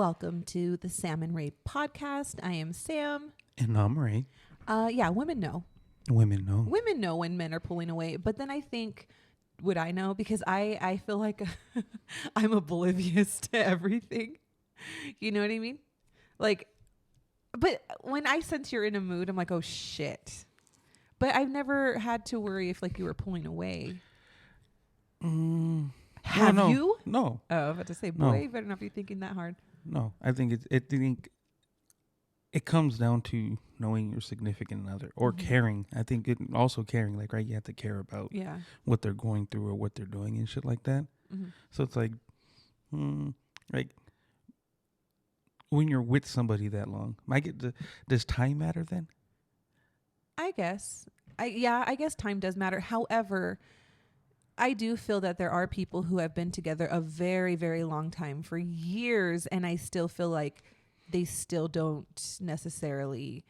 Welcome to the Sam and Ray podcast. I am Sam. And I'm Ray. Women know. Women know. Women know when men are pulling away. But then I think, would I know? Because I feel like I'm oblivious to everything. You know what I mean? Like, but when I sense you're in a mood, I'm like, oh, shit. But I've never had to worry if, like, you were pulling away. Have you? No. Oh, I was about to say, boy, you better not be thinking that hard. No, I think it comes down to knowing your significant other or caring. I think it also caring, like, right, you have to care about what they're going through or what they're doing and shit like that. Mm-hmm. So it's like when you're with somebody that long, does time matter then? I guess. I guess time does matter. However, I do feel that there are people who have been together a very, very long time, for years, and I still feel like they still don't necessarily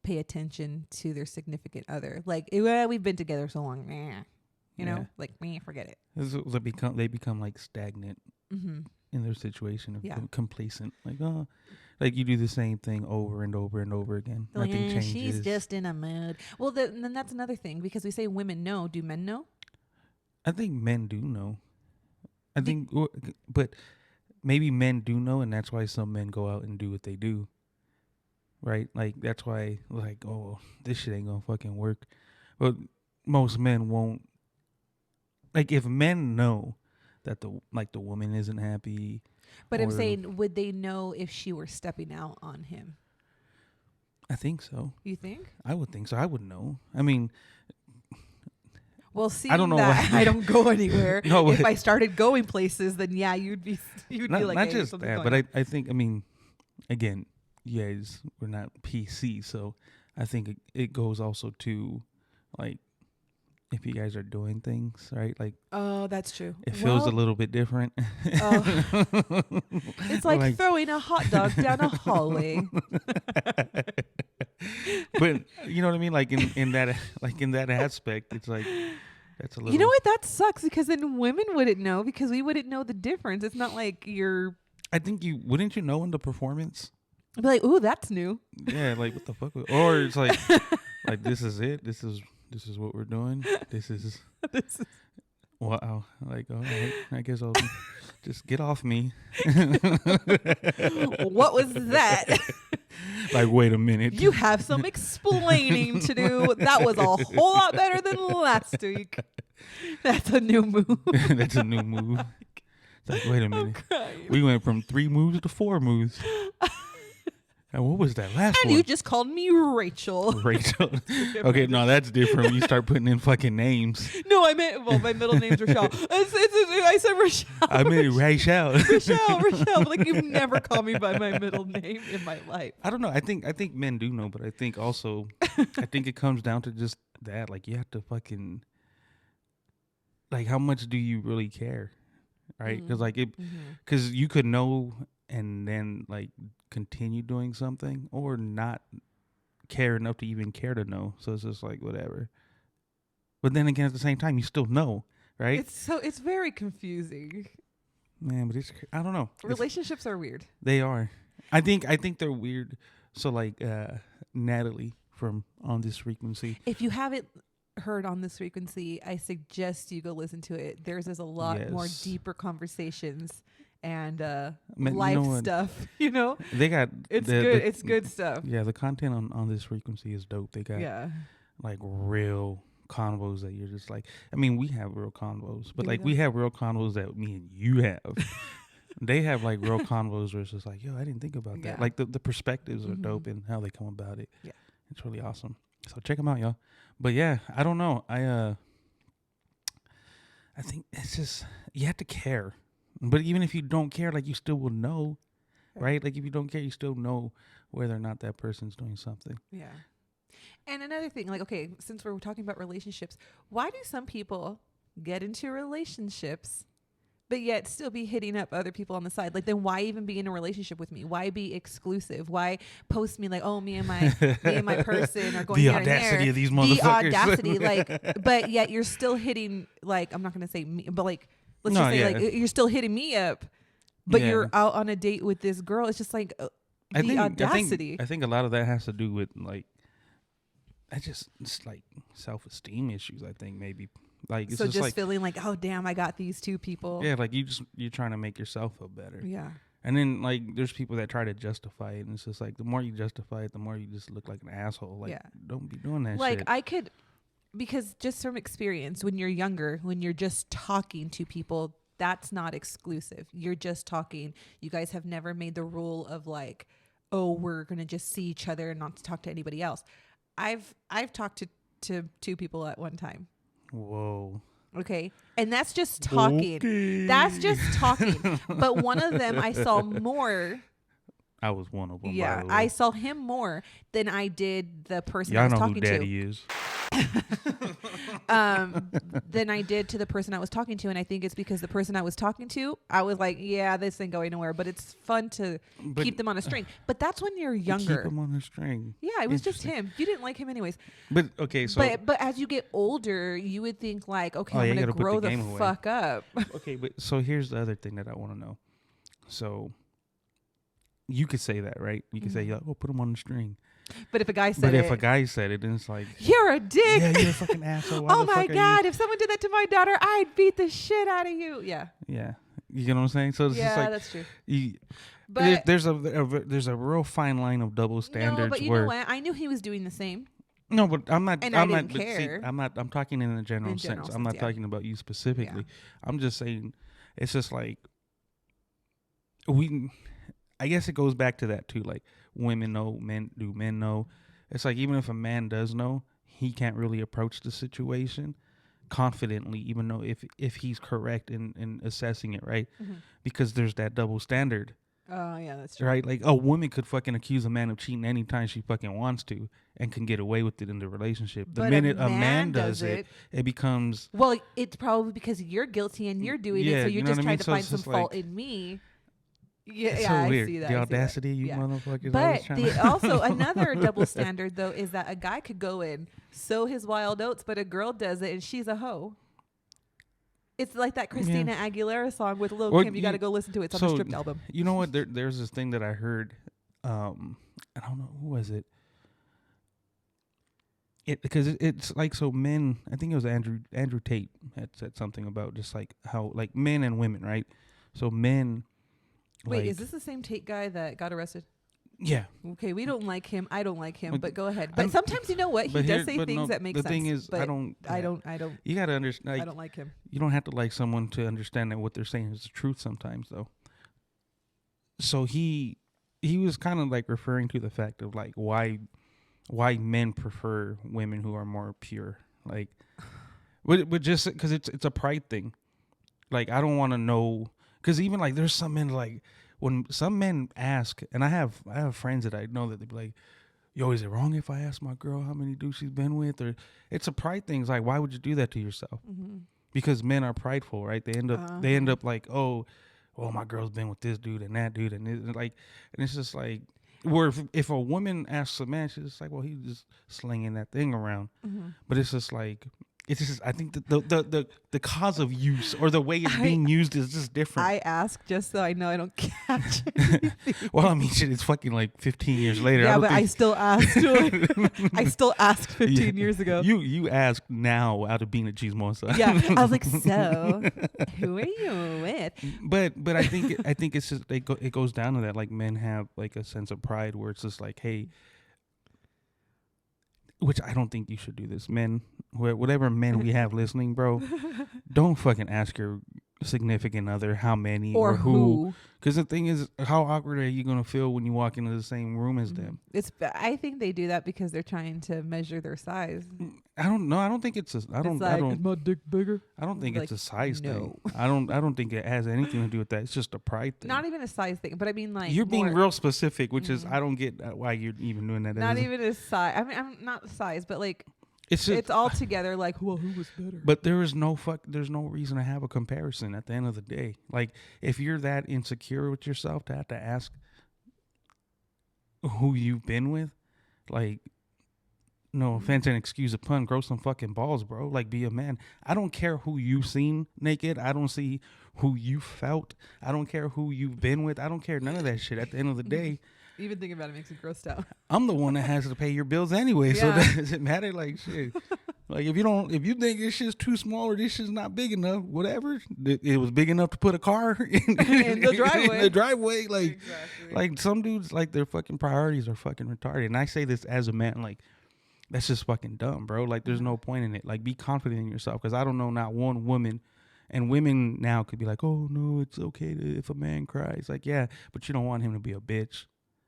pay attention to their significant other. Like, well, we've been together so long, forget it. They become like stagnant in their situation, complacent. Like you do the same thing over and over and over again. Nothing changes. She's just in a mood. Well, then that's another thing, because we say women know. Do men know? I think men do know. But maybe men do know, and that's why some men go out and do what they do. Right? Like, that's why, like, oh, this shit ain't gonna fucking work. But most men won't. Like, if men know that the woman isn't happy. But I'm saying, would they know if she were stepping out on him? I think so. You think? I would think so. I would know. I mean, well, see, I don't know that I don't go anywhere. No, if I started going places, then you'd be like, not hey, just that, but I think, I mean, again, you guys, we're not PC, so I think it goes also to, like, if you guys are doing things right, like, oh, that's true. It feels a little bit different. It's like throwing a hot dog down a hallway. But you know what I mean? Like in that aspect, it's like that's a little. You know what? That sucks, because then women wouldn't know, because we wouldn't know the difference. It's not like you're. I think wouldn't you know in the performance? I'd be like, ooh, that's new. Yeah, like, what the fuck? Or it's like like, this is it. This is what we're doing. This is wow. Like, all right, I guess I'll just get off me. What was that? Like, wait a minute. You have some explaining to do. That was a whole lot better than last week. That's a new move. That's a new move. It's like, wait a minute. We went from 3 moves to 4 moves. And what was that last one? And you just called me Rachel. Rachel. Okay, no, that's different when you start putting in fucking names. No, I meant, well, my middle name's Rochelle. I said Rochelle. I meant Rachel. Rochelle. Like, you've never called me by my middle name in my life. I don't know. I think men do know, but I think also, it comes down to just that. Like, you have to fucking, like, how much do you really care? Right? Because, because you could know and then, like, continue doing something, or not care enough to even care to know. So it's just like, whatever. But then again, at the same time, you still know, right? It's very confusing. Man, but I don't know. Relationships are weird. They are. I think they're weird. So, like, Natalie from On This Frequency. If you haven't heard On This Frequency, I suggest you go listen to it. There's a lot more deeper conversations and life stuff, you know. They got it's good stuff. Yeah, the content on This Frequency is dope. They got like real convos that you're just like, I mean, we have real convos, but we have real convos that me and you have. They have like real convos where it's just like, yo, I didn't think about that. Like the perspectives are dope and how they come about it. Yeah, it's really awesome. So check them out, y'all. But yeah, I don't know. I think it's just, you have to care. But even if you don't care, like, you still will know, right? Like, if you don't care, you still know whether or not that person's doing something. Yeah. And another thing, like, okay, since we're talking about relationships, why do some people get into relationships but yet still be hitting up other people on the side? Like, then why even be in a relationship with me? Why be exclusive? Why post me like, oh, me and my person are going the here audacity and there. Of these motherfuckers. The audacity, like, but yet you're still hitting, like, I'm not gonna say me, but like, let's just say like you're still hitting me up but Yeah. you're out on a date with this girl. It's just like the audacity. I think a lot of that has to do with like, it's like self-esteem issues. I think maybe like it's So just like, feeling like, oh damn, I got these two people. yeah, like you're trying to make yourself feel better. Yeah. And then like there's people that try to justify it, and it's just like the more you justify it, the more you just look like an asshole. Like, Yeah. don't be doing that Like shit. I could, because just from experience, when you're younger, when you're just talking to people, that's not exclusive. You're just talking. You guys have never made the rule of like, oh, we're gonna just see each other and not talk to anybody else. I've talked to two people at one time. Whoa. Okay. And that's just talking. Okay. That's just talking. But one of them I saw more. I was one of them. Yeah. by the way. I saw him more than I did the person I Y'all was know who talking to. Daddy is. Than I did to the person I was talking to. And I think it's because the person I was talking to, I was like, yeah, this ain't going nowhere. But it's fun to keep them on a string. But that's when you're younger. Keep them on a string. Yeah, it was just him. You didn't like him anyways. But okay, so But as you get older, you would think like, okay, Oh, yeah, I'm you gonna gotta put grow the the game away. fuck up. okay, but so here's the other thing that I want to know. So you could say that, right? You could say, "Oh, put them on the string." But if a guy said But it, if a guy said it, then it's like, you're a dick. yeah, you're a fucking asshole. Why Oh the my fuck are god! If someone did that to my daughter, I'd beat the shit out of you. Yeah. Yeah, you get what I'm saying. So it's just Yeah, like that's true. there- But there's a real fine line of double standards. no, but you where know what? I knew he was doing the same. no, but I'm not. And I'm I not. didn't but see, care. I'm not. I'm talking in a general In sense. general I'm sense, not yeah. talking about you specifically. Yeah. I'm just saying, it's just like I guess it goes back to that too. Like women know, men know. It's like even if a man does know, he can't really approach the situation confidently, even though if he's correct in assessing it, right? Mm-hmm. Because there's that double standard. Oh yeah, that's true. Right, like a woman could fucking accuse a man of cheating anytime she fucking wants to, and can get away with it in the relationship. The But minute a man does it, it becomes well, it's probably because you're guilty and you're doing Yeah, it, so you you're know just what I trying mean? to So find it's some just fault like- in me. Yeah, it's yeah, so I weird. see that. The I see that. audacity, you Yeah. motherfuckers. But also another double standard though is that a guy could go in sow his wild oats, but a girl does it and she's a hoe. It's like that Christina Aguilera song with Lil Well, Kim. You got to go listen to it. It's on the stripped album. You know what? There's this thing that I heard. I don't know who was it. Because it's like, so men. I think it was Andrew Tate had said something about just like how like men and women, right? So men. Wait, like, is this the same Tate guy that got arrested? Yeah. Okay, we don't like him. I don't like him. But But go ahead. But sometimes you know what he does say things that make sense. The thing is, but I don't. You gotta understand. I don't like him. You don't have to like someone to understand that what they're saying is the truth sometimes, though. So he was kind of like referring to the fact of like why men prefer women who are more pure, like, but just because it's a pride thing. Like, I don't want to know, because even like there's some men, like when some men ask, and I have friends that I know that they be like, yo, is it wrong if I ask my girl how many dudes she's been with? Or it's a pride thing. It's like, why would you do that to yourself? Mm-hmm. Because men are prideful, right? They end up like, oh, my girl's been with this dude and that dude, and it's just like, where if a woman asks a man, she's just like, well, he's just slinging that thing around. Mm-hmm. But it's just like, it's just, I think that the cause of use or the way it's being used is just different. I ask just so I know I don't catch anything. Well, I mean, shit, it's fucking like 15 years later. Yeah, but I still asked. I still asked 15 Yeah. years ago. You ask now out of being a chismosa. Yeah, I was like, so who are you with? But I think it's just it goes down to that, like, men have like a sense of pride where it's just like, hey, which I don't think you should do this, men. Whatever men we have listening, bro, don't fucking ask your significant other how many or who. Because the thing is, how awkward are you gonna feel when you walk into the same room as them? I think they do that because they're trying to measure their size. I don't know. I don't think it's a. I don't. I don't. Is my dick bigger? I don't think Like, it's a size no. thing. I don't think it has anything to do with that. It's just a pride thing. Not even a size thing, but I mean like You're being more- real specific, which is I don't get why you're even doing that. Not even a size. I mean, I'm not size, but like It's just, it's all together. Like, well, who was better? But there's no reason to have a comparison at the end of the day. Like, if you're that insecure with yourself to have to ask who you've been with, like, no offense and excuse the pun, grow some fucking balls, bro. Like, be a man. I don't care who you've seen naked. I don't see who you felt. I don't care who you've been with. I don't care none of that shit. At the end of the day, even thinking about it makes me grossed out. I'm the one that has to pay your bills anyway. So Yeah. does it matter? Like, shit. Like, if you think this shit's too small or this shit's not big enough, whatever. It was big enough to put a car in the driveway. In the driveway. Like, Exactly. like some dudes, like, their fucking priorities are fucking retarded. And I say this as a man, like, that's just fucking dumb, bro. Like, there's no point in it. Like, be confident in yourself. Because I don't know not one woman, and women now could be like, oh, no, it's okay if a man cries. Like, yeah, but you don't want him to be a bitch.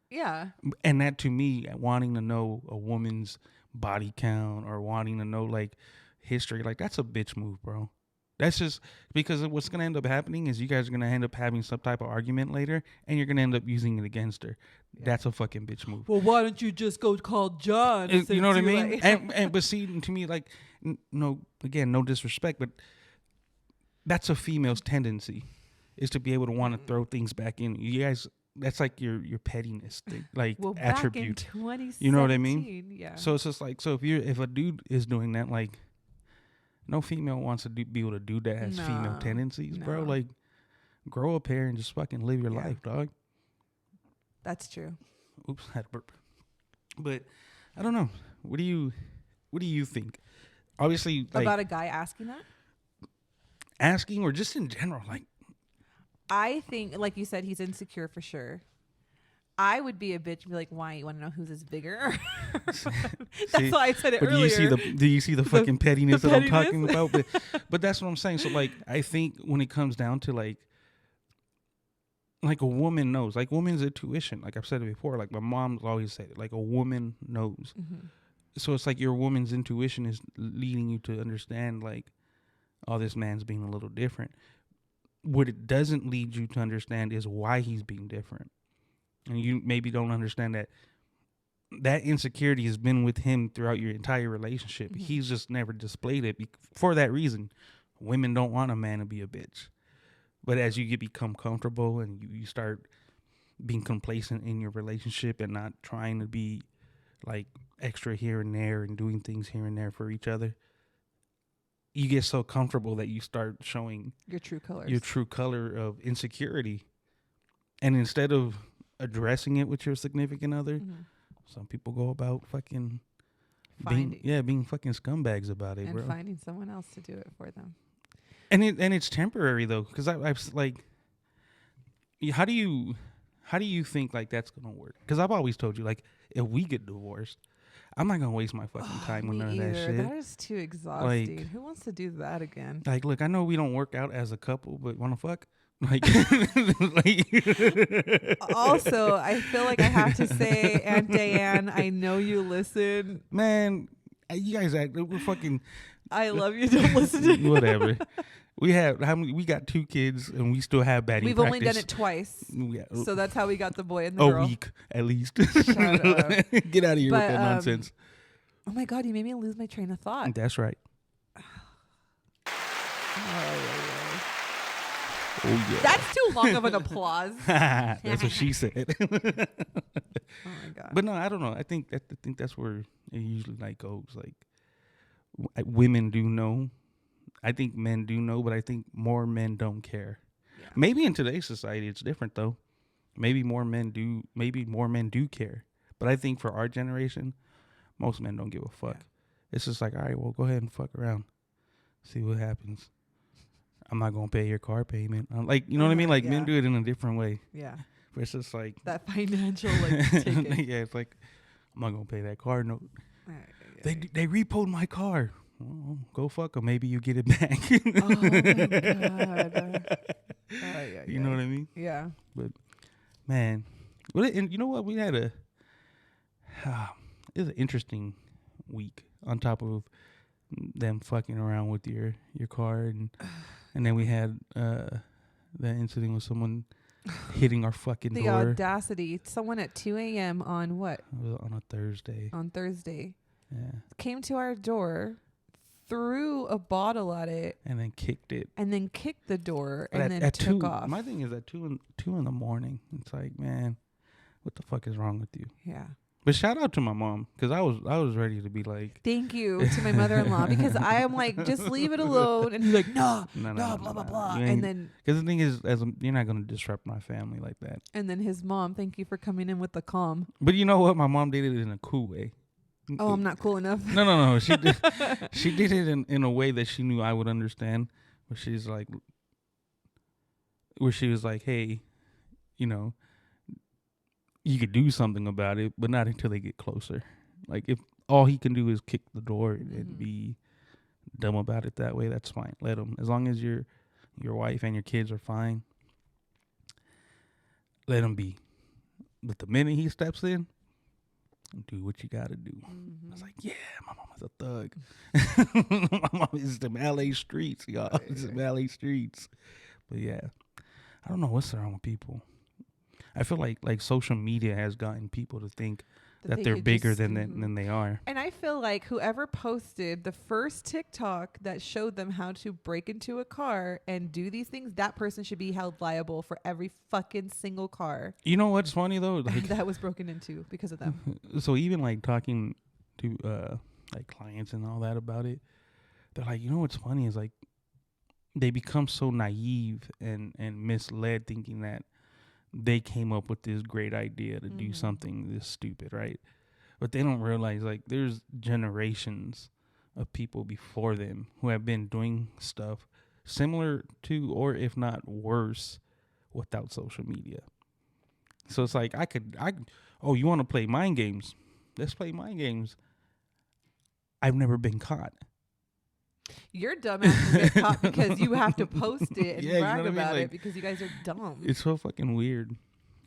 Yeah. And that, to me, wanting to know a woman's body count or wanting to know, like, history, like, that's a bitch move, bro. That's just because what's going to end up happening is you guys are going to end up having some type of argument later, and you're going to end up using it against her. Yeah. That's a fucking bitch move. Well, why don't you just go call John? You know what I mean? And but see, to me, like, no, again, no disrespect, but that's a female's tendency, is to be able to want to throw things back in. You guys, that's like your pettiness thing, like, well, attribute. Back in 2017, you know what I mean? Yeah. So it's just like, so if a dude is doing that, like, no female wants to be able to do that as female tendencies, bro. Like, grow up here and just fucking live your life, dog. That's true. Oops, had a burp. But I don't know. What do you think? Obviously, like, about a guy asking that? Asking, or just in general, like, I think, like you said, he's insecure for sure. I would be a bitch and be like, why? You want to know whose is bigger? That's why I said it earlier. Do you see the fucking pettiness that I'm talking about? But that's what I'm saying. So, like, I think when it comes down to, like a woman knows. Like, woman's intuition. Like I've said it before. Like, my mom's always said it. Like, a woman knows. Mm-hmm. So it's like your woman's intuition is leading you to understand, like, oh, this man's being a little different. What it doesn't lead you to understand is why he's being different. And you maybe don't understand that insecurity has been with him throughout your entire relationship. Mm-hmm. He's just never displayed it for that reason. Women don't want a man to be a bitch. But as you become comfortable and you start being complacent in your relationship and not trying to be, like, extra here and there and doing things here and there for each other, you get so comfortable that you start showing your true colors. Your true color of insecurity. And instead of addressing it with your significant other, mm-hmm. some people go about fucking being fucking scumbags about it, and bro. And finding someone else to do it for them. And it's temporary though, because I've like, how do you think, like, that's gonna work? Because I've always told you, like, if we get divorced, I'm not gonna waste my fucking time with none of that shit. That is too exhausting. Like, who wants to do that again? Like, look, I know we don't work out as a couple, but wanna fuck? Like, also, I feel like I have to say, Aunt Diane, I know you listen. Man, you guys we're fucking. I love you. Don't listen to me. Whatever. We got 2 kids and we still have batting practice. We've only done it twice. Yeah. So that's how we got the boy and the girl. A week, at least. Get out of here with that nonsense. Oh my God, you made me lose my train of thought. That's right. Oh, yeah. That's too long of an applause. That's what she said. Oh my God. But no, I don't know. I think that's where it usually, like, goes. Like, women do know. I think men do know, but I think more men don't care. Yeah. Maybe in today's society it's different though. Maybe more men do care. But I think for our generation, most men don't give a fuck. Yeah. It's just like, all right, well, go ahead and fuck around. See what happens. I'm not gonna pay your car payment. Like, you know what I mean? Like, men do it in a different way. Yeah. But it's just like that financial, like, ticket. Yeah, it's like, I'm not gonna pay that car note. They repoed my car. Well, go fuck them. Maybe you get it back. Oh my God. You know what I mean? Yeah. But man, and you know what? We had it was an interesting week on top of them fucking around with your car, and then we had that incident with someone hitting our fucking door. The audacity. Someone at 2 a.m. on what? On a Thursday. On Thursday. Yeah. Came to our door, threw a bottle at it, and then kicked it, and then kicked the door, and then took off. My thing is at 2 in the morning. It's like, man, what the fuck is wrong with you? Yeah. But shout out to my mom, because I was ready to be like, Thank you to my mother-in-law, because I am like, just leave it alone. And he's like, no, no, blah, blah, blah. you And ain't, then, because the thing is, you're not gonna disrupt my family like that. and then his mom, thank you for coming in with the calm. But you know what? My mom did it in a cool way. Oh, I'm not cool enough. No. She did, she did it in a way that she knew I would understand. Where she was like, hey, you know, you could do something about it, but not until they get closer. Like, if all he can do is kick the door and be dumb about it that way, that's fine. Let him. As long as your wife and your kids are fine, let him be. But the minute he steps in, do what you gotta do. I was like, yeah, my mom is a thug. My mom is them LA streets, y'all. Right, It's them LA streets. But yeah, I don't know what's wrong with people. I feel like social media has gotten people to think that they're bigger than they are. And I feel like whoever posted the first TikTok that showed them how to break into a car and do these things, that person should be held liable for every fucking single car. You know what's funny though? Like, that was broken into because of them. So even like talking to like clients and all that about it, they're like, you know what's funny is like they become so naive and misled, thinking that they came up with this great idea to do something this stupid, right? But they don't realize like there's generations of people before them who have been doing stuff similar to, or if not worse, without social media. So it's like oh, you want to play mind games? Let's play mind games. I've never been caught. Your dumbass will get caught because you have to post it and Yeah, brag you know what I mean? about Like, it because you guys are dumb. It's so fucking weird.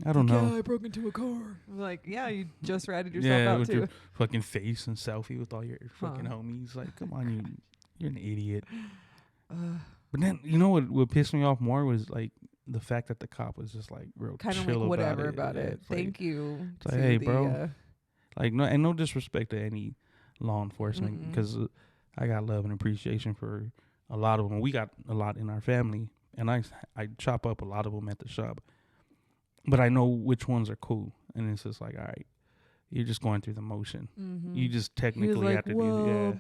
I don't know. Yeah, I broke into a car. I'm like, yeah, you just ratted yourself out with too. your fucking face and selfie with all your fucking homies. Like, come on, you're an idiot. But then, you know what pissed me off more was like the fact that the cop was just like real kind of chill like whatever about it. Thank you. It's like, hey, bro. Like, no disrespect to any law enforcement, because I got love and appreciation for a lot of them. We got a lot in our family, and I chop up a lot of them at the shop. But I know which ones are cool, and it's just like, all right, you're just going through the motion. You just technically have to do. Yeah.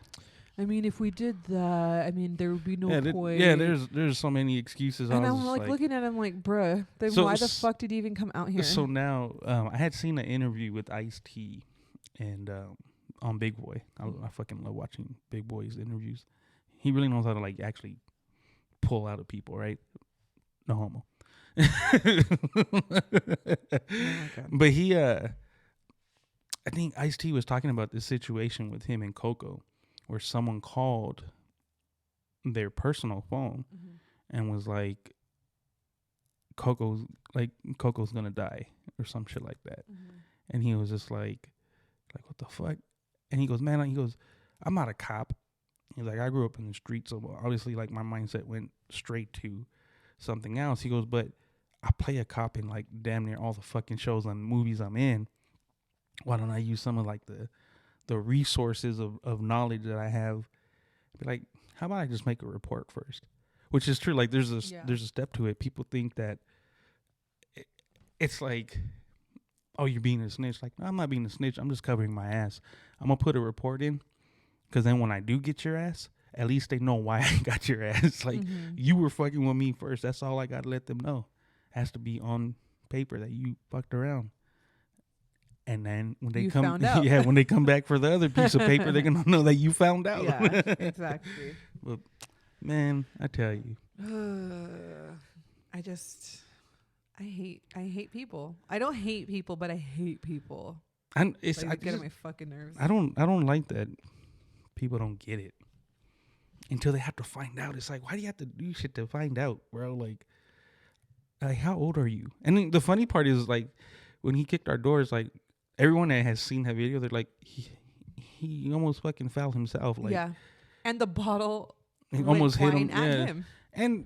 I mean, if we did that, I mean, there would be no point. Yeah, there's so many excuses. And I'm like looking at him like, bruh, then why the fuck did he even come out here? So now, I had seen an interview with Ice-T and on Big Boy. I fucking love watching Big Boy's interviews. He really knows how to like actually pull out of people, right? No homo. But he I think Ice-T was talking about this situation with him and Coco, where someone called their personal phone and was like, Coco's gonna die or some shit like that. And he was just like what the fuck? And he goes, man, I'm not a cop. He's like, I grew up in the streets, so obviously like my mindset went straight to something else. He goes, but I play a cop in like damn near all the fucking shows and movies I'm in. Why don't I use some of like the resources of knowledge that I have? Be like, how about I just make a report first? Which is true. Like there's a step to it. People think that it's like, oh, you're being a snitch. Like, no, I'm not being a snitch. I'm just covering my ass. I'm gonna put a report in, because then when I do get your ass, at least they know why I got your ass. Like, you were fucking with me first. That's all I got to let them know. Has to be on paper that you fucked around. And then when they found out. Yeah, when they come back for the other piece of paper, they're going to know that you found out. Yeah, exactly. But, man, I tell you. I hate people. I don't hate people, but I hate people. I get on my fucking nerves. I don't like that people don't get it until they have to find out. It's like, why do you have to do shit to find out, bro? Like how old are you? And then the funny part is, like, when he kicked our doors, like, everyone that has seen that video, they're like, he almost fucking fouled himself. Like, yeah. And the bottle almost hit him. At him. And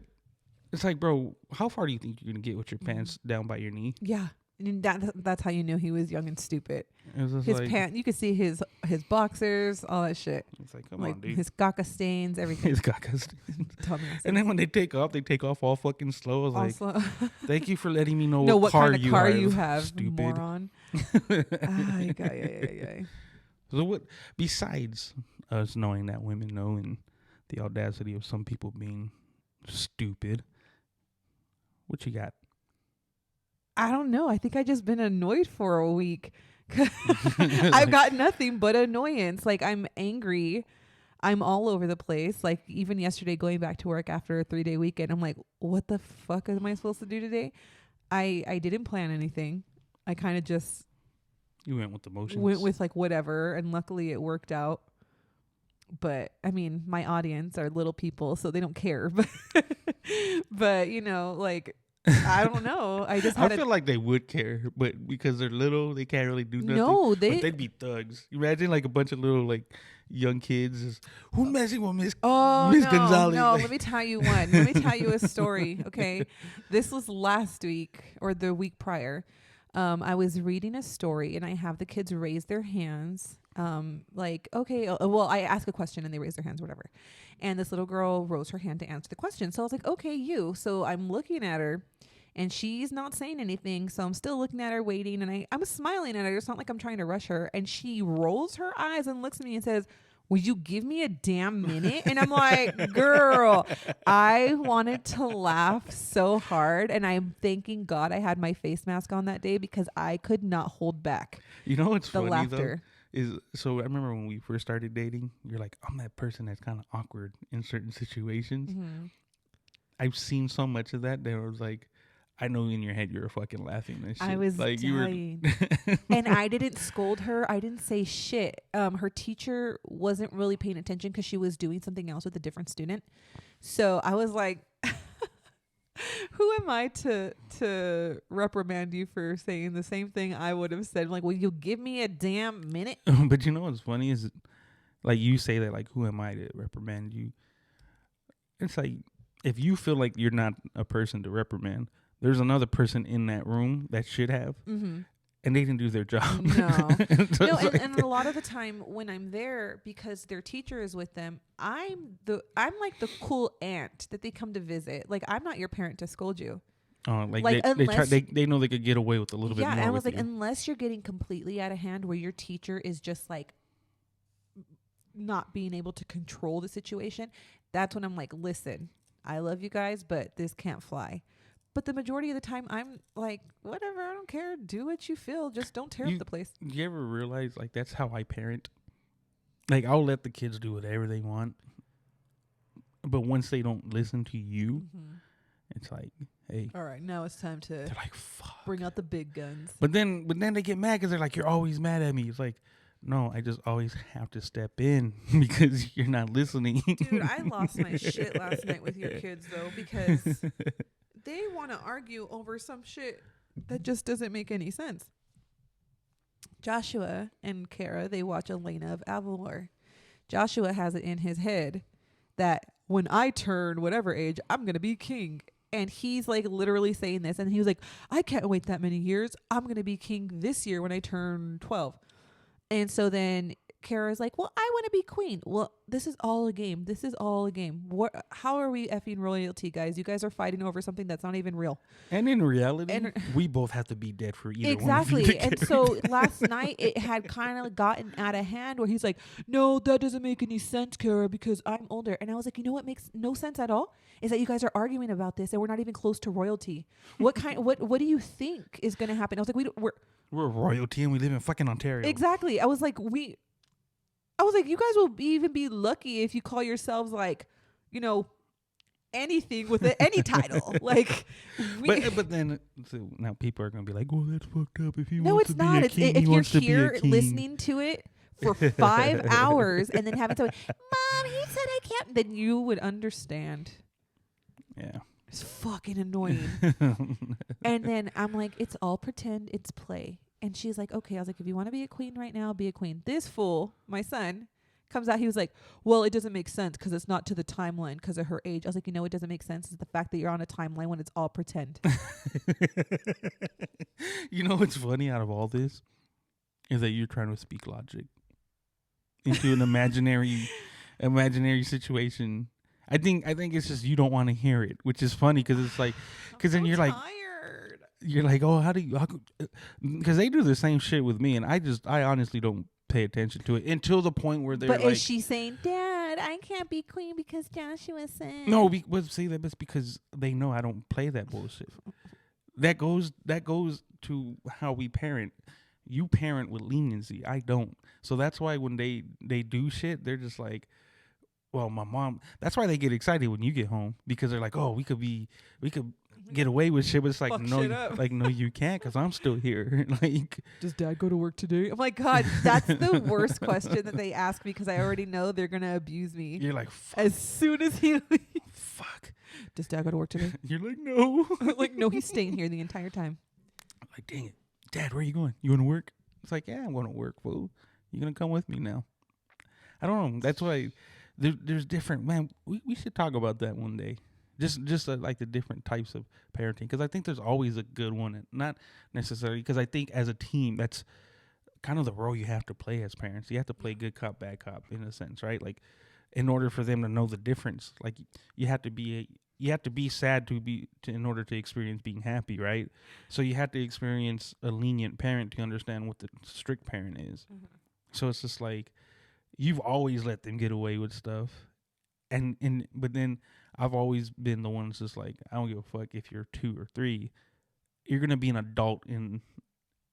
it's like, bro, how far do you think you're gonna get with your pants down by your knee? Yeah. And that's how you knew he was young and stupid. It was just His like, pants, you could see his boxers, all that shit. it's like, come Like on, dude. his caca stains, everything. His caca. Dumbasses. And then when they take off all fucking slow. I was Also, like, thank you for letting me know know what kind of car you have, have, stupid. moron. Ay. So what? Besides us knowing that women know and the audacity of some people being stupid, what you got? I don't know. I think I just been annoyed for a week. I've got nothing but annoyance. Like, I'm angry. I'm all over the place. Like, even yesterday going back to work after a 3-day weekend, I'm like, what the fuck am I supposed to do today? I didn't plan anything. I kind of just You went with the motions. went with like whatever, and luckily it worked out. But I mean, my audience are little people, so they don't care. But you know, like, I don't know. I just had I feel like they would care, but because they're little, they can't really do nothing. No, but they'd be thugs. Imagine like a bunch of little like young kids. Who messing with Miss Gonzalez? No, Like, let me tell you one. Let me tell you a story. Okay, this was last week or the week prior. I was reading a story and I have the kids raise their hands. Like, okay, well, I ask a question and they raise their hands, whatever. And this little girl rose her hand to answer the question. So I was like, okay, you. So I'm looking at her and she's not saying anything. So I'm still looking at her, waiting. And I'm smiling at her. It's not like I'm trying to rush her. And she rolls her eyes and looks at me and says, will you give me a damn minute? And I'm like, girl, I wanted to laugh so hard. And I'm thanking God I had my face mask on that day because I could not hold back you know what's the funny laughter. though? So I remember when we first started dating, you're like, I'm that person that's kind of awkward in certain situations. Mm-hmm. I've seen so much of that I was like, I know in your head you're fucking laughing and shit. I was like dying. And I didn't scold her. I didn't say shit. Her teacher wasn't really paying attention because she was doing something else with a different student. So I was like, who am I to reprimand you for saying the same thing I would have said? Like, will you give me a damn minute? But you know what's funny is, like, you say that, like, who am I to reprimand you? It's like, if you feel like you're not a person to reprimand, there's another person in that room that should have, Mm-hmm. and they didn't do their job. No. So No, like, and a lot of the time when I'm there, because their teacher is with them, I'm like the cool aunt that they come to visit. Like, I'm not your parent to scold you. like unless they know they could get away with a little bit more. Yeah, and I was with like, you. unless you're getting completely out of hand where your teacher is just like not being able to control the situation, that's when I'm like, listen, I love you guys, but this can't fly. But the majority of the time, I'm like, whatever, I don't care. Do what you feel. Just don't tear up the place. You ever realize, like, that's how I parent? Like, I'll let the kids do whatever they want, but once they don't listen to you, it's like, hey. All right, now it's time to They're like, fuck. bring out the big guns. But then they get mad because they're like, you're always mad at me. It's like, no, I just always have to step in because you're not listening. Dude, I lost my shit last night with your kids, though, because they want to argue over some shit that just doesn't make any sense. Joshua and Kara, they watch Elena of Avalor. Joshua has it in his head that when I turn whatever age, I'm going to be king. And he's like literally saying this. And he was like, I can't wait that many years. I'm going to be king this year when I turn 12. And so then Kara's like, well, I want to be queen. Well, this is all a game. This is all a game. How are we effing royalty, guys? You guys are fighting over something that's not even real. And in reality, we both have to be dead for either exactly. one of you. And so last night it had kind of gotten out of hand where he's like, no, that doesn't make any sense, Kara, because I'm older. And I was like, you know what makes no sense at all? Is that you guys are arguing about this and we're not even close to royalty. What do you think is going to happen? I was like, we're royalty and we live in fucking Ontario. Exactly. I was like, you guys will even be lucky if you call yourselves like, you know, anything with any title. Like, but then so now people are gonna be like, "Oh, that's fucked up." If you no, want it's to not. be a It's king, if he you're wants to be a here king. listening to it for 5 hours and then having to, Mom, he said I can't. Then you would understand. Yeah, It's fucking annoying. And then I'm like, it's all pretend. It's play. And she's like, okay. I was like, if you want to be a queen right now, be a queen. This fool, my son, Comes out, he was like, well, it doesn't make sense because it's not to the timeline because of her age. I was like, it doesn't make sense is the fact that you're on a timeline when it's all pretend. You know what's funny out of all this is that you're trying to speak logic into an imaginary situation. I think it's just you don't want to hear it, which is funny because it's like, because then you're tired. You're like, oh, because they do the same shit with me, and I honestly don't pay attention to it until the point where they're but like, is she saying, Dad, I can't be queen because Joshua said? no, see that's because they know I don't play that bullshit. That goes to how we parent. You parent with leniency. I don't. So that's why when they do shit, they're just like, well, my mom. That's why they get excited when you get home because they're like, oh, we could get away with shit, but it's like, fuck no, no, you can't because I'm still here. Like, does Dad go to work today? I'm like, God, that's the worst question that they ask me because I already know they're gonna abuse me. You're like, fuck. As soon as he leaves. Fuck. Does Dad go to work today? You're like, no. Like, no, he's staying here the entire time. Like, dang it, Dad, where are you going? You going to work? It's like, yeah, I'm going to work, fool. You're gonna come with me now. I don't know. That's why there's different. Man, we should talk about that one day. Just like the different types of parenting, because I think there's always a good one, and not necessarily because I think as a team that's kind of the role you have to play as parents. You have to play good cop, bad cop in a sense, right? Like in order for them to know the difference, like you have to be sad in order to experience being happy, right? So you have to experience a lenient parent to understand what the strict parent is. Mm-hmm. So it's just like you've always let them get away with stuff, but then I've always been the one that's just like, I don't give a fuck if you're 2 or 3. You're going to be an adult and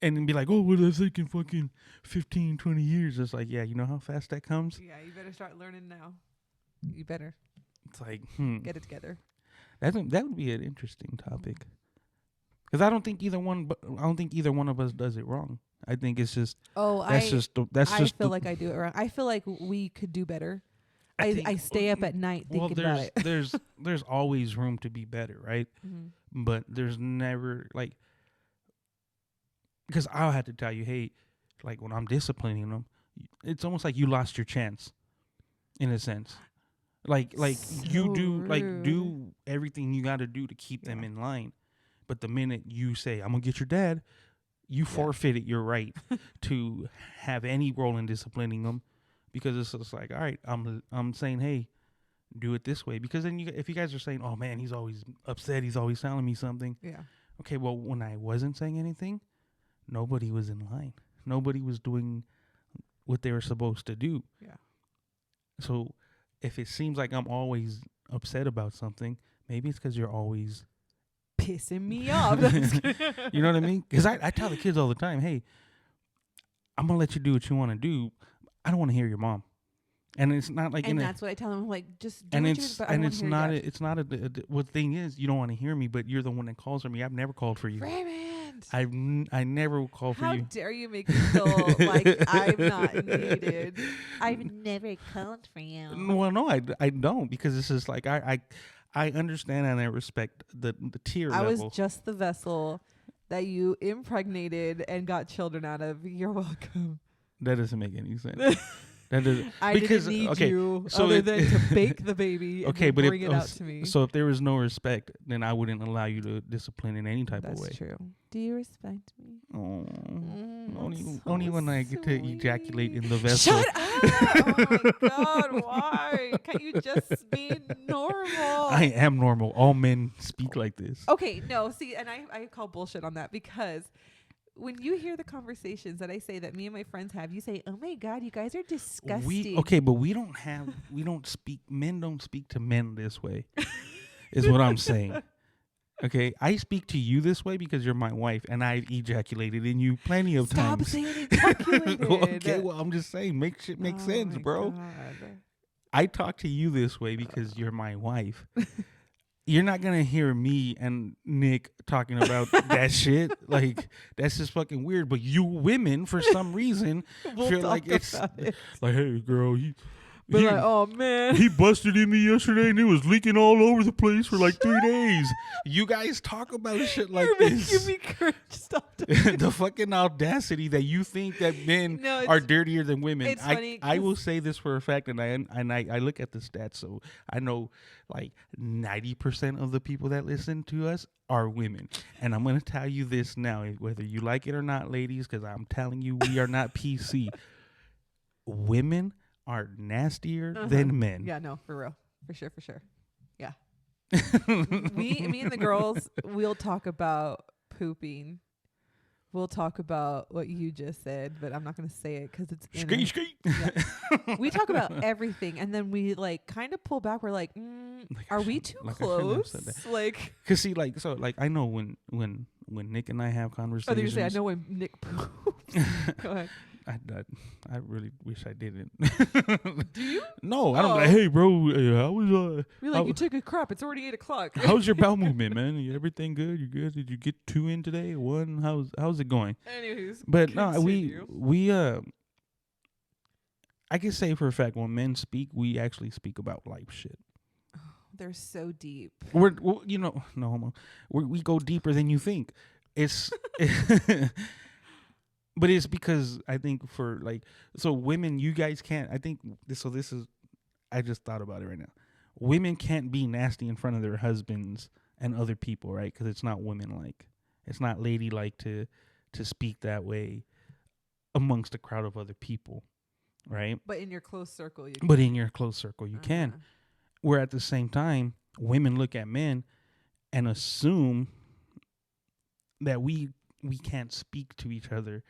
be like, oh, well, that's like in fucking 15, 20 years. It's like, yeah, you know how fast that comes? Yeah, you better start learning now. You better. It's like, get it together. That would be an interesting topic. Because I don't think either one of us does it wrong. I think it's just, I feel like I do it wrong. I feel like we could do better. I stay up at night thinking about it. there's always room to be better, right? Mm-hmm. But there's never like, because I'll have to tell you, hey, like when I'm disciplining them, it's almost like you lost your chance, in a sense. Like so you do everything you got to do to keep them in line, but the minute you say I'm gonna get your dad, you forfeited your right to have any role in disciplining them. Because it's just like, all right, I'm saying, hey, do it this way. Because then if you guys are saying, oh man, he's always upset, he's always telling me something. Yeah. Okay, well, when I wasn't saying anything, nobody was in line. Nobody was doing what they were supposed to do. Yeah. So if it seems like I'm always upset about something, maybe it's because you're always pissing me off. You know what I mean? Because I tell the kids all the time, hey, I'm going to let you do what you want to do. I don't want to hear your mom, and it's not like. And that's what I tell them. Like, just do and what it's but and it's not. It's not a. What thing is, you don't want to hear me, but you're the one that calls for me. I've never called for you. Raymond, I never call for you. How dare you make me feel like I'm not needed? I've never called for you. Well, no, I don't, because it's just like I understand and I respect the tier level. I was just the vessel that you impregnated and got children out of. You're welcome. That doesn't make any sense. That doesn't. I didn't need you other than to bake the baby and then bring it out to me. So if there was no respect, then I wouldn't allow you to discipline in any type of way. That's true. Do you respect me? Oh, only when I get to ejaculate in the vessel. Shut up! Oh my God, why? Can't you just be normal? I am normal. All men speak like this. Okay, no, see, and I call bullshit on that, because when you hear the conversations that I say that me and my friends have, you say, "Oh my God, you guys are disgusting." But men don't speak to men this way, is what I'm saying. Okay, I speak to you this way because you're my wife, and I've ejaculated in you plenty of times. Stop saying ejaculated. Okay, well, I'm just saying, make shit make sense, bro. God. I talk to you this way because you're my wife. You're not going to hear me and Nick talking about that shit. Like, that's just fucking weird. But you women, for some reason, feel like it's like, hey, girl, But like, oh man, he busted in me yesterday and it was leaking all over the place for like 3 days. You guys talk about shit like you're this. making me cringe. Stop doing The fucking audacity that you think that men are dirtier than women. It's funny. I will say this for a fact, and I look at the stats, so I know like 90% of the people that listen to us are women. And I'm gonna tell you this now, whether you like it or not, ladies, because I'm telling you, we are not PC. Women are nastier than men. Yeah, no, for real, for sure. Yeah. Me and the girls, we'll talk about pooping. We'll talk about what you just said, but I'm not going to say it because it's Ski. Yeah. We talk about everything, and then we like kind of pull back. We're like, are we too close? Like, cause see, like, so, like, I know when Nick and I have conversations. Oh, you say I know when Nick poops. Go ahead. I really wish I didn't. Do you? No, I don't. Like, hey, bro, how was We're like, you took a crap. It's already 8:00. How's your bowel movement, man? Everything good? You good? Did you get 2 in today? 1? How's it going? Anyways, but no, we I can say for a fact when men speak, we actually speak about life shit. They're so deep. We're you know, no homo. We go deeper than you think. It's. But it's because I think for like, so women, you guys can't, I think this is, I just thought about it right now. Women can't be nasty in front of their husbands and other people, right? Because it's not women-like. It's not ladylike to speak that way amongst a crowd of other people, right? But in your close circle, you can. Where at the same time, women look at men and assume that we can't speak to each other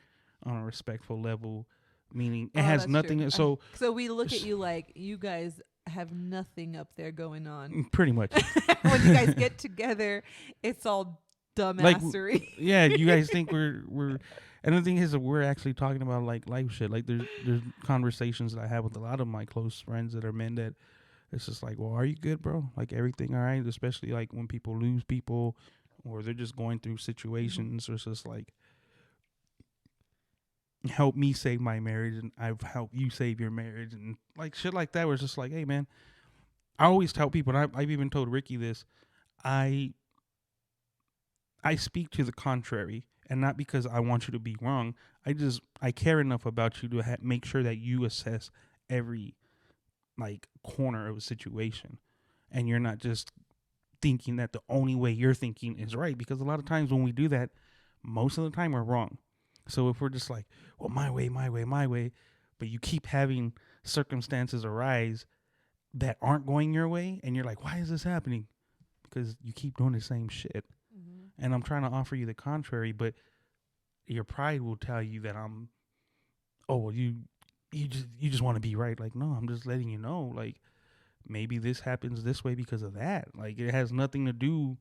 on a respectful level, meaning it has nothing. True. So we look at you like you guys have nothing up there going on. Pretty much. When you guys get together, it's all dumbassery. Like, yeah, you guys think we're. And the thing is that we're actually talking about like life shit. Like there's conversations that I have with a lot of my close friends that are men that it's just like, well, are you good, bro? Like everything all right? Especially like when people lose people or they're just going through situations or it's just like, help me save my marriage and I've helped you save your marriage and like shit like that where it's just like, hey man, I always tell people, and I've even told Ricky this, I speak to the contrary, and not because I want you to be wrong. I care enough about you to make sure that you assess every like corner of a situation and you're not just thinking that the only way you're thinking is right, because a lot of times when we do that, most of the time we're wrong. So if we're just like, well, my way, but you keep having circumstances arise that aren't going your way, and you're like, why is this happening? Because you keep doing the same shit. Mm-hmm. And I'm trying to offer you the contrary, but your pride will tell you that you just want to be right. Like, no, I'm just letting you know, like, maybe this happens this way because of that. Like, it has nothing to do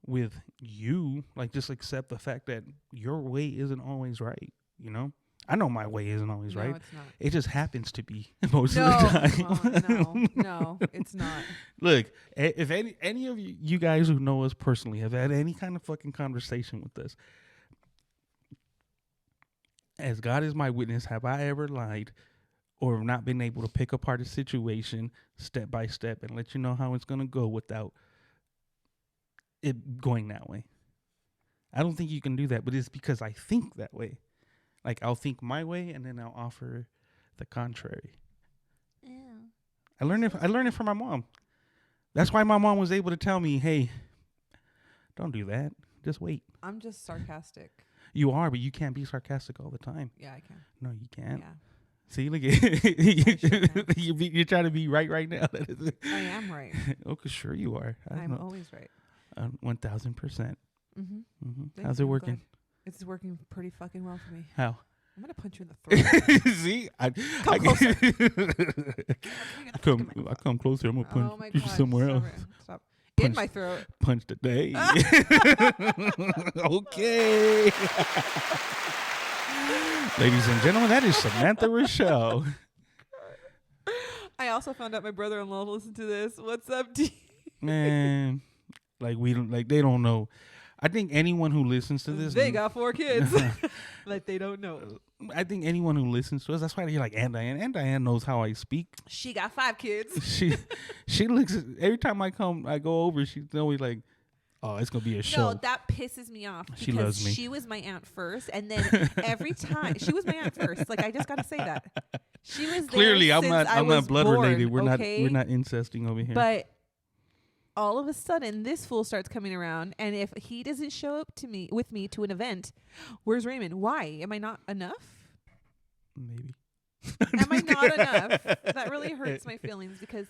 with you. Like, just accept the fact that your way isn't always right, you know? I know my way isn't always right. It's not. It just happens to be most of the time. No, it's not. Look, if any of you guys who know us personally have had any kind of fucking conversation with us, as God is my witness, have I ever lied or not been able to pick apart a situation step by step and let you know how it's going to go without it going that way? I don't think you can do that, but it's because I think that way. Like, I'll think my way and then I'll offer the contrary. Yeah. I learned it from my mom. That's why my mom was able to tell me, hey, don't do that. Just wait. I'm just sarcastic. You are, but you can't be sarcastic all the time. Yeah, I can. No, you can't. Yeah. See, look at you're trying to be right now. I am right. Okay, sure you are. I'm always right. 1,000%. Mm-hmm. How's it working? Glad. It's working pretty fucking well for me. How? I'm gonna punch you in the throat. See, come closer. I come closer. I'm gonna punch you somewhere else. Stop. In my throat. Punch today. Okay. Ladies and gentlemen, that is Samantha Rochelle. I also found out my brother-in-law listened to this. What's up, D? Man, like they don't know. I think anyone who listens to this, They got 4 kids. Like they don't know. I think anyone who listens to us, that's why you're like, and Diane. And Diane knows how I speak. She got 5 kids. She looks every time I go over. She's always like, oh, it's gonna be a show. No, that pisses me off. She loves me. She was my aunt first, and then every time she was my aunt first. Like I just gotta say that she was there Clearly, I'm not blood born, related. We're okay? not incesting over here. But all of a sudden, this fool starts coming around, and if he doesn't show up with me to an event, where's Raymond? Why am I not enough? Maybe. Am I not enough? That really hurts my feelings because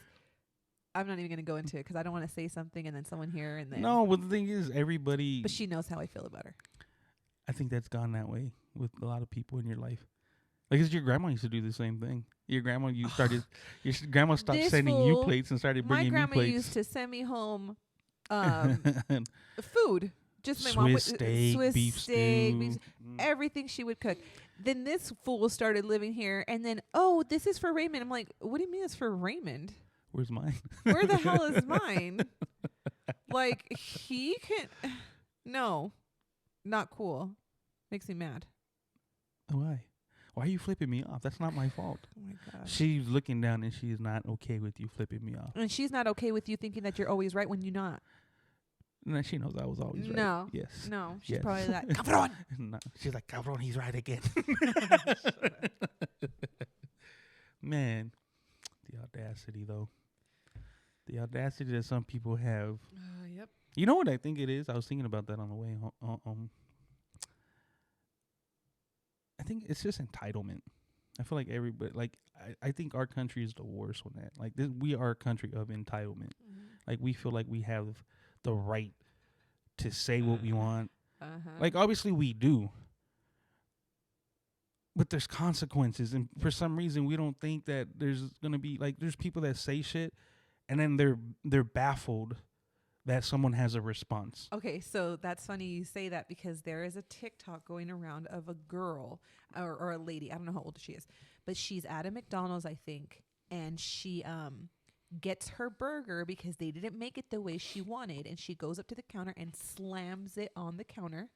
I'm not even going to go into it because I don't want to say something and then someone here and then. No, but the thing is, everybody. But she knows how I feel about her. I think that's gone that way with a lot of people in your life. Like, 'cause your grandma used to do the same thing. Your grandma, your grandma stopped sending you plates and started bringing me plates. My grandma used to send me home food. Just my Swiss mom would steak, beef stew. Everything she would cook. Then this fool started living here, and then this is for Raymond. I'm like, what do you mean it's for Raymond? Where's mine? Where the hell is mine? Like he can, no, not cool. Makes me mad. Why? Why are you flipping me off? That's not my fault. Oh my gosh. She's looking down and she is not okay with you flipping me off. And she's not okay with you thinking that you're always right when you're not. No, she knows I was always right. No. Yes. No. She's Yes. probably like, cabron. No, she's like, cabron, he's right again. Man, the audacity, though. The audacity that some people have. Yep. You know what I think it is? I was thinking about that on the way home. I think it's just entitlement. I feel like everybody, like, I think our country is the worst on that. Like, we are a country of entitlement. Mm-hmm. Like, we feel like we have the right to say what we want. Uh-huh. Like, obviously we do. But there's consequences. And for some reason, we don't think that there's going to be, like, there's people that say shit, and then they're baffled that someone has a response. Okay, so that's funny you say that because there is a TikTok going around of a girl or a lady. I don't know how old she is, but she's at a McDonald's, I think, and she gets her burger because they didn't make it the way she wanted, and she goes up to the counter and slams it on the counter.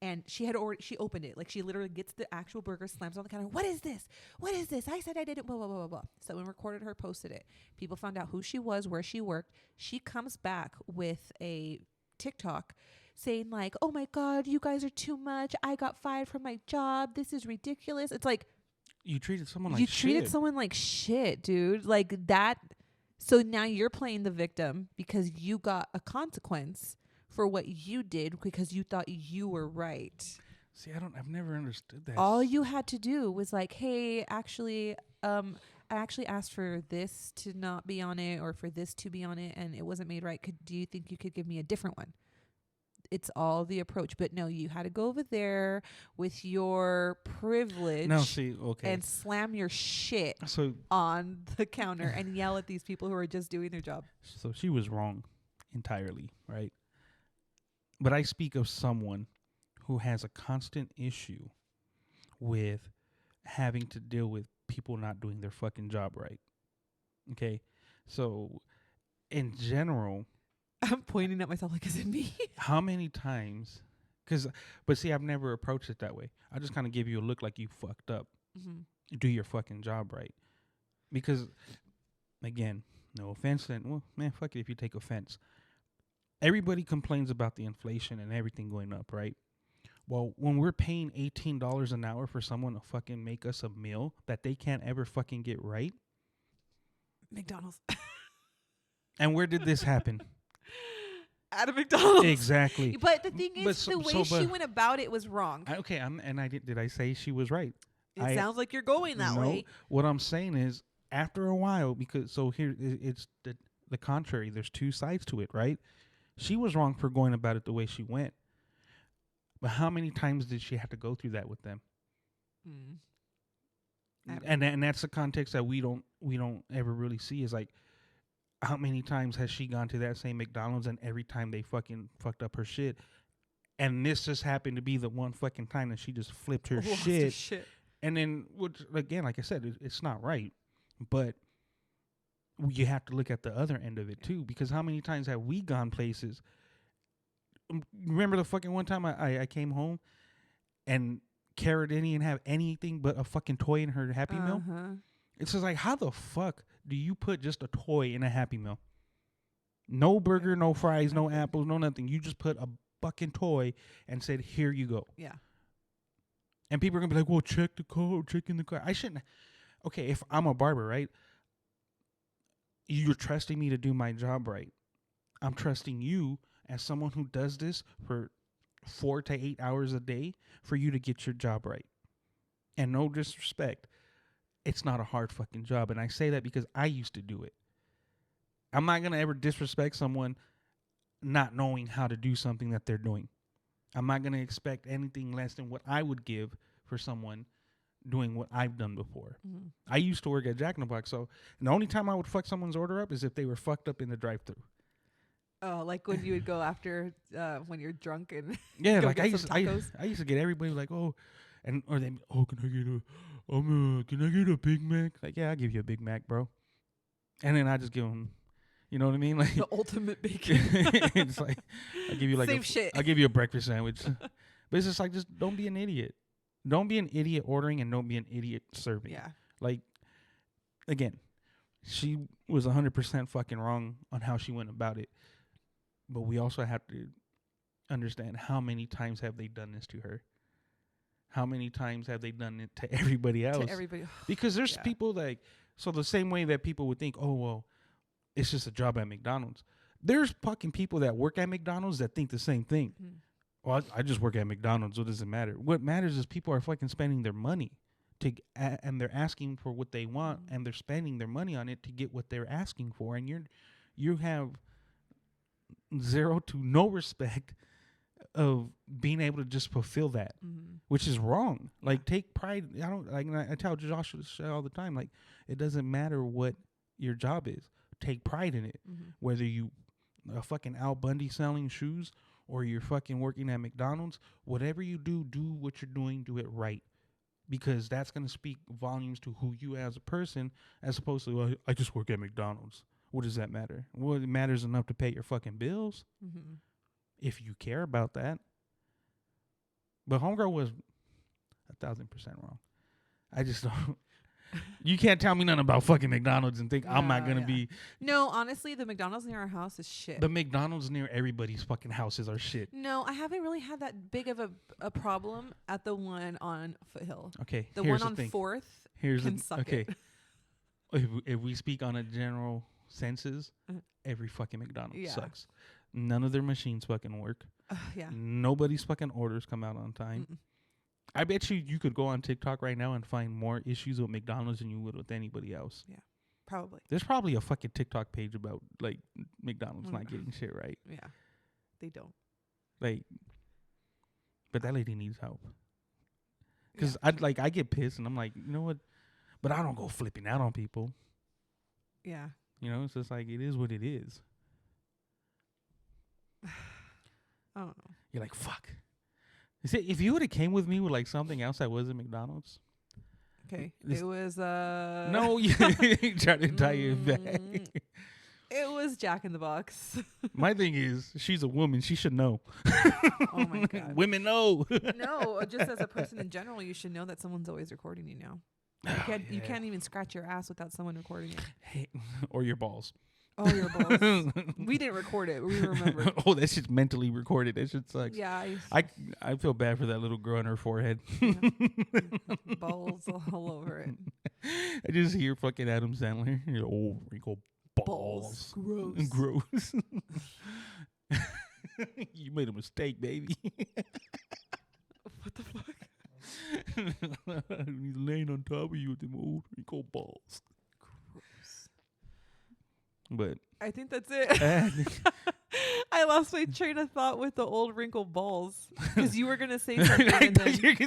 And she opened it. Like, she literally gets the actual burger, slams on the counter. What is this? What is this? I said I didn't, blah, blah, blah, blah, blah. Someone recorded her, posted it. People found out who she was, where she worked. She comes back with a TikTok saying, like, oh, my God, you guys are too much. I got fired from my job. This is ridiculous. It's like. You treated someone like shit. You treated someone like shit, dude. Like that. So now you're playing the victim because you got a consequence for what you did because you thought you were right. See, I've never understood that. All you had to do was like, hey, actually, I actually asked for this to not be on it or for this to be on it and it wasn't made right. Do you think you could give me a different one? It's all the approach. But no, you had to go over there with your privilege and slam your shit on the counter and yell at these people who are just doing their job. So she was wrong entirely, right? But I speak of someone who has a constant issue with having to deal with people not doing their fucking job right. Okay? So, in general... I'm pointing at myself like, is it me? How many times... But see, I've never approached it that way. I just kind of give you a look like you fucked up. Mm-hmm. Do your fucking job right. Because, again, no offense. Well, man, fuck it if you take offense. Everybody complains about the inflation and everything going up, right? Well, when we're paying $18 an hour for someone to fucking make us a meal that they can't ever fucking get right. McDonald's. And where did this happen? At a McDonald's. Exactly. But the thing is, the way she went about it was wrong. Did I say she was right? It sounds like you're going that way. What I'm saying is, after a while, here it's the contrary. There's two sides to it, right? She was wrong for going about it the way she went. But how many times did she have to go through that with them? And that's the context that we don't ever really see is like, how many times has she gone to that same McDonald's and every time they fucking fucked up her shit? And this just happened to be the one fucking time that she just flipped her shit. And then, which, again, like I said, it's not right. But you have to look at the other end of it too, because how many times have we gone places remember the fucking one time I came home and Cara didn't even have anything but a fucking toy in her Happy Meal. It's just like, how the fuck do you put just a toy in a Happy Meal? No burger, no fries, no apples, no nothing. You just put a fucking toy and said, here you go. Yeah. And people are gonna be like, well, check the code, check in the car. I shouldn't. Okay, if I'm a barber, right? You're trusting me to do my job right. I'm trusting you as someone who does this for 4 to 8 hours a day for you to get your job right. And no disrespect, it's not a hard fucking job. And I say that because I used to do it. I'm not going to ever disrespect someone not knowing how to do something that they're doing. I'm not going to expect anything less than what I would give for someone doing what I've done before. Mm-hmm. I used to work at Jack in the Box, so the only time I would fuck someone's order up is if they were fucked up in the drive-thru. Oh, like when you would go after when you're drunk and yeah, like I used to get everybody like, oh, and or they, oh, can I get a Big Mac? Like, yeah, I'll give you a Big Mac, bro. And then I just give them, you know what I mean, like the ultimate bacon. It's like I give you like same shit. I'll give you a breakfast sandwich, but it's just like, just don't be an idiot. Don't be an idiot ordering and don't be an idiot serving. Yeah. Like, again, she was 100% fucking wrong on how she went about it. But we also have to understand how many times have they done this to her? How many times have they done it to everybody else? To everybody. Because there's people like, so the same way that people would think, oh, well, it's just a job at McDonald's. There's fucking people that work at McDonald's that think the same thing. Mm. Well, I just work at McDonald's. What does it matter? What matters is people are fucking spending their money and they're asking for what they want, and they're spending their money on it to get what they're asking for. And you have zero to no respect of being able to just fulfill that, which is wrong. Yeah. Like, take pride. I tell Joshua all the time, like, it doesn't matter what your job is. Take pride in it. Whether you a fucking Al Bundy selling shoes, or you're fucking working at McDonald's, whatever you do what you're doing, do it right. Because that's going to speak volumes to who you as a person, as opposed to, well, I just work at McDonald's. What does that matter? Well, it matters enough to pay your fucking bills. If you care about that. But homegirl was 1,000% wrong. I just don't. You can't tell me nothing about fucking McDonald's and think I'm not going to be. No, honestly, the McDonald's near our house is shit. The McDonald's near everybody's fucking houses are shit. No, I haven't really had that big of a problem at the one on Foothill. Okay. The one on 4th can suck it. If we speak on a general senses, every fucking McDonald's sucks. None of their machines fucking work. Yeah. Nobody's fucking orders come out on time. I bet you could go on TikTok right now and find more issues with McDonald's than you would with anybody else. Yeah, probably. There's probably a fucking TikTok page about, like, McDonald's not getting shit right. Yeah, they don't. Like, but that lady needs help. Because I get pissed and I'm like, you know what? But I don't go flipping out on people. Yeah. You know, it's just like, it is what it is. I don't know. You're like, fuck. See, if you would have came with me with like something else that wasn't McDonald's. Okay. It was No, you tried to tie it back. It was Jack in the Box. My thing is, she's a woman. She should know. Oh my God. Women know. No, just as a person in general, you should know that someone's always recording you now. You can't even scratch your ass without someone recording you. Hey, or your balls. Oh, your balls. We didn't record it. We remember. Oh, that shit's mentally recorded. That shit sucks. Yeah. I feel bad for that little girl on her forehead. Yeah. Balls all over it. I just hear fucking Adam Sandler. Oh, wrinkle balls. Gross. You made a mistake, baby. What the fuck? He's laying on top of you with them old wrinkle balls. But I think that's it. I lost my train of thought with the old wrinkled balls because you were gonna say something.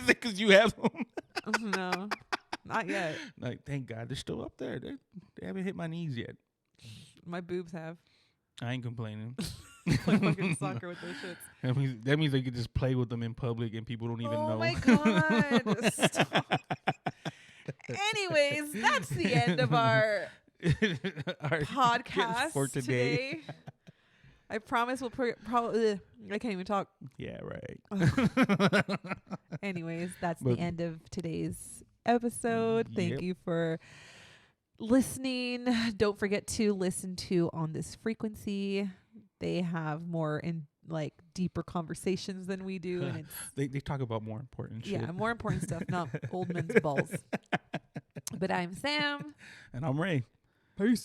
Because you have them. No, not yet. Like, thank God they're still up there. They haven't hit my knees yet. My boobs have. I ain't complaining. Play fucking soccer with those shits. That means they could just play with them in public and people don't even know. Oh my God! Stop. Anyways, that's the end of our podcast for today. I promise we'll probably I can't even talk. Yeah, right. Anyways, that's But- the end of today's episode. Thank Yep. you for listening. Don't forget to listen to On This Frequency. They have more deeper conversations than we do, and it's They talk about more important shit. yeah, more important stuff, not old men's balls. But I'm Sam. And I'm Ray. Peace.